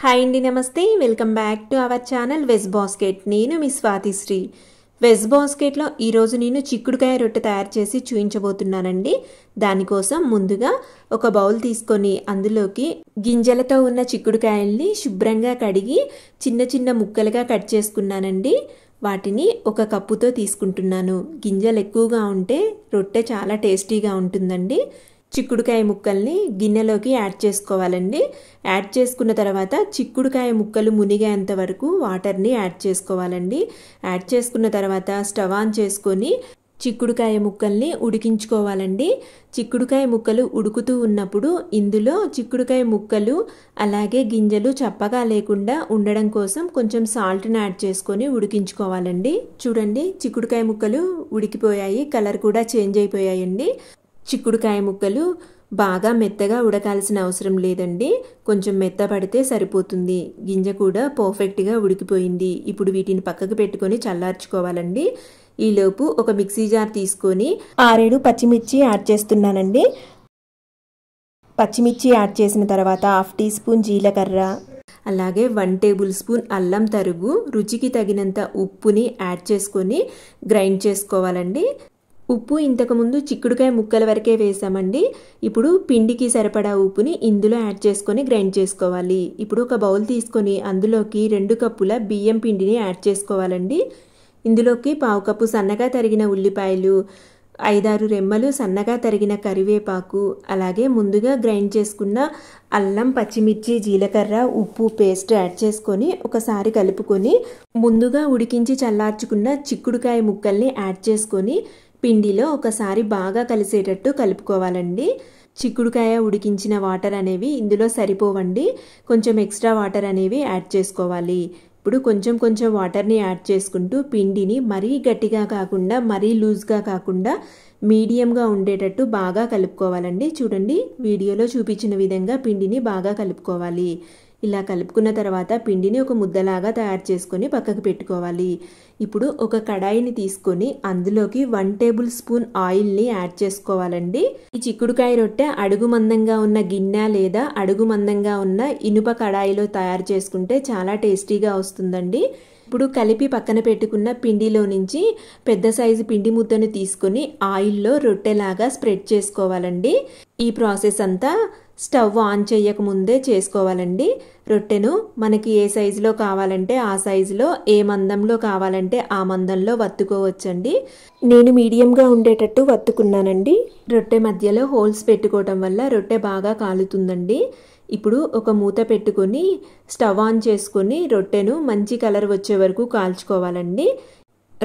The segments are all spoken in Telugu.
హాయ్ అండి, నమస్తే. Welcome back to our channel veg basket. నేను మీ స్వాతిశ్రీ. వెజ్ బాస్కెట్లో ఈరోజు నేను చిక్కుడుకాయ రొట్టె తయారు చేసి చూపించబోతున్నానండి. దానికోసం ముందుగా ఒక బౌల్ తీసుకొని అందులోకి గింజలతో ఉన్న చిక్కుడుకాయల్ని శుభ్రంగా కడిగి చిన్న చిన్న ముక్కలుగా కట్ చేసుకున్నానండి. వాటిని ఒక కప్పుతో తీసుకుంటున్నాను. గింజలు ఎక్కువగా ఉంటే రొట్టె చాలా టేస్టీగా ఉంటుందండి. చిక్కుడుకాయ ముక్కల్ని గిన్నెలోకి యాడ్ చేసుకోవాలండి. యాడ్ చేసుకున్న తర్వాత చిక్కుడుకాయ ముక్కలు మునిగేంత వరకు వాటర్ని యాడ్ చేసుకోవాలండి. యాడ్ చేసుకున్న తర్వాత స్టవ్ ఆన్ చేసుకొని చిక్కుడుకాయ ముక్కల్ని ఉడికించుకోవాలండి. చిక్కుడుకాయ ముక్కలు ఉడుకుతూ ఉన్నప్పుడు ఇందులో చిక్కుడుకాయ ముక్కలు అలాగే గింజలు చప్పగా లేకుండా ఉండడం కోసం కొంచెం సాల్ట్ని యాడ్ చేసుకొని ఉడికించుకోవాలండి. చూడండి, చిక్కుడుకాయ ముక్కలు ఉడికిపోయాయి, కలర్ కూడా చేంజ్ అయిపోయాయండి. చిక్కుడుకాయ ముక్కలు బాగా మెత్తగా ఉడకాల్సిన అవసరం లేదండి. కొంచెం మెత్తపడితే సరిపోతుంది. గింజ కూడా పర్ఫెక్ట్గా ఉడికిపోయింది. ఇప్పుడు వీటిని పక్కకు పెట్టుకొని చల్లార్చుకోవాలండి. ఈలోపు ఒక మిక్సీ జార్ తీసుకొని 6-7 పచ్చిమిర్చి యాడ్ చేస్తున్నానండి. పచ్చిమిర్చి యాడ్ చేసిన తర్వాత 1/2 టీ స్పూన్ జీలకర్ర, అలాగే 1 టేబుల్ స్పూన్ అల్లం తరుగు, రుచికి తగినంత ఉప్పుని యాడ్ చేసుకొని గ్రైండ్ చేసుకోవాలండి. ఉప్పు ఇంతకుముందు చిక్కుడుకాయ ముక్కల వరకే వేసామండి. ఇప్పుడు పిండికి సరిపడా ఉప్పుని ఇందులో యాడ్ చేసుకొని గ్రైండ్ చేసుకోవాలి. ఇప్పుడు ఒక బౌల్ తీసుకొని అందులోకి 2 కప్పుల బియ్యం పిండిని యాడ్ చేసుకోవాలండి. ఇందులోకి 1/2 కప్పు సన్నగా తరిగిన ఉల్లిపాయలు, 5-6 రెమ్మలు సన్నగా తరిగిన కరివేపాకు, అలాగే ముందుగా గ్రైండ్ చేసుకున్న అల్లం, పచ్చిమిర్చి, జీలకర్ర, ఉప్పు పేస్ట్ యాడ్ చేసుకొని ఒకసారి కలుపుకొని ముందుగా ఉడికించి చల్లార్చుకున్న చిక్కుడుకాయ ముక్కల్ని యాడ్ చేసుకొని పిండిలో ఒకసారి బాగా కలిసేటట్టు కలుపుకోవాలండి. చిక్కుడుకాయ ఉడికించిన వాటర్ అనేవి ఇందులో సరిపోవండి. కొంచెం ఎక్స్ట్రా వాటర్ అనేవి యాడ్ చేసుకోవాలి. ఇప్పుడు కొంచెం కొంచెం వాటర్ని యాడ్ చేసుకుంటూ పిండిని మరీ గట్టిగా కాకుండా మరీ లూజ్గా కాకుండా మీడియంగా ఉండేటట్టు బాగా కలుపుకోవాలండి. చూడండి, వీడియోలో చూపించిన విధంగా పిండిని బాగా కలుపుకోవాలి. ఇలా కలుపుకున్న తర్వాత పిండిని ఒక ముద్దలాగా తయారు చేసుకొని పక్కకు పెట్టుకోవాలి. ఇప్పుడు ఒక కడాయిని తీసుకొని అందులోకి 1 టేబుల్ స్పూన్ ఆయిల్ని యాడ్ చేసుకోవాలండి. ఈ చిక్కుడుకాయ రొట్టె అడుగు మందంగా ఉన్న గిన్నె లేదా అడుగు మందంగా ఉన్న ఇనుప కడాయిలో తయారు చేసుకుంటే చాలా టేస్టీగా వస్తుందండి. ఇప్పుడు కలిపి పక్కన పెట్టుకున్న పిండిలో నుంచి పెద్ద సైజు పిండి ముద్దను తీసుకొని ఆయిల్లో రొట్టెలాగా స్ప్రెడ్ చేసుకోవాలండి. ఈ ప్రాసెస్ అంతా స్టవ్ ఆన్ చేయక ముందే చేసుకోవాలండి. రొట్టెను మనకి ఏ సైజులో కావాలంటే ఆ సైజులో, ఏ మందంలో కావాలంటే ఆ మందంలో వత్తుకోవచ్చండి. నేను మీడియంగా ఉండేటట్టు వత్తుకున్నానండి. రొట్టె మధ్యలో హోల్స్ పెట్టుకోవటం వల్ల రొట్టె బాగా కాలుతుందండి. ఇప్పుడు ఒక మూత పెట్టుకొని స్టవ్ ఆన్ చేసుకొని రొట్టెను మంచి కలర్ వచ్చే వరకు కాల్చుకోవాలండి.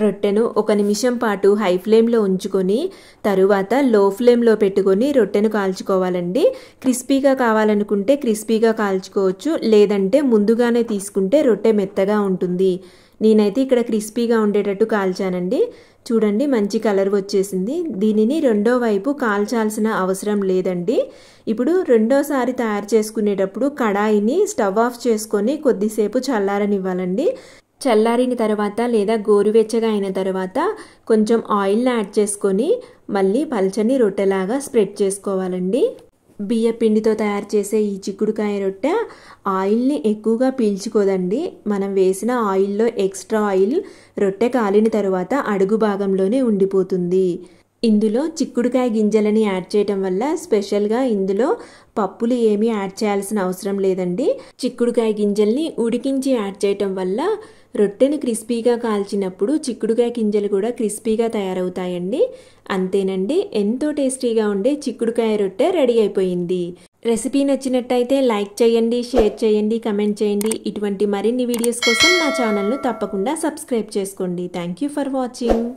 రొట్టెను 1 నిమిషం పాటు హై ఫ్లేమ్లో ఉంచుకొని తరువాత లో ఫ్లేమ్లో పెట్టుకొని రొట్టెను కాల్చుకోవాలండి. క్రిస్పీగా కావాలనుకుంటే క్రిస్పీగా కాల్చుకోవచ్చు, లేదంటే ముందుగానే తీసుకుంటే రొట్టె మెత్తగా ఉంటుంది. నేనైతే ఇక్కడ క్రిస్పీగా ఉండేటట్టు కాల్చానండి. చూడండి, మంచి కలర్ వచ్చేసింది. దీనిని రెండో వైపు కాల్చాల్సిన అవసరం లేదండి. ఇప్పుడు రెండోసారి తయారు చేసుకునేటప్పుడు కడాయిని స్టవ్ ఆఫ్ చేసుకొని కొద్దిసేపు చల్లారనివ్వాలండి. చల్లారిన తర్వాత లేదా గోరువెచ్చగా అయిన తర్వాత కొంచెం ఆయిల్ని యాడ్ చేసుకొని మళ్ళీ పల్చని రొట్టెలాగా స్ప్రెడ్ చేసుకోవాలండి. బియ్య పిండితో తయారు చేసే ఈ చిక్కుడుకాయ రొట్టె ఆయిల్ని ఎక్కువగా పీల్చుకోదండి. మనం వేసిన ఆయిల్లో ఎక్స్ట్రా ఆయిల్ రొట్టె కాలిన తర్వాత అడుగు భాగంలోనే ఉండిపోతుంది. ఇందులో చిక్కుడుకాయ గింజలని యాడ్ చేయటం వల్ల స్పెషల్గా ఇందులో పప్పులు ఏమీ యాడ్ చేయాల్సిన అవసరం లేదండి. చిక్కుడుకాయ గింజల్ని ఉడికించి యాడ్ చేయటం వల్ల రొట్టెను క్రిస్పీగా కాల్చినప్పుడు చిక్కుడుకాయ గింజలు కూడా క్రిస్పీగా తయారవుతాయండి. అంతేనండి, ఎంతో టేస్టీగా ఉండే చిక్కుడుకాయ రొట్టె రెడీ అయిపోయింది. రెసిపీ నచ్చినట్టయితే లైక్ చేయండి, షేర్ చేయండి, కమెంట్ చేయండి. ఇటువంటి మరిన్ని వీడియోస్ కోసం నా ఛానల్ను తప్పకుండా సబ్స్క్రైబ్ చేసుకోండి. Thank you for watching.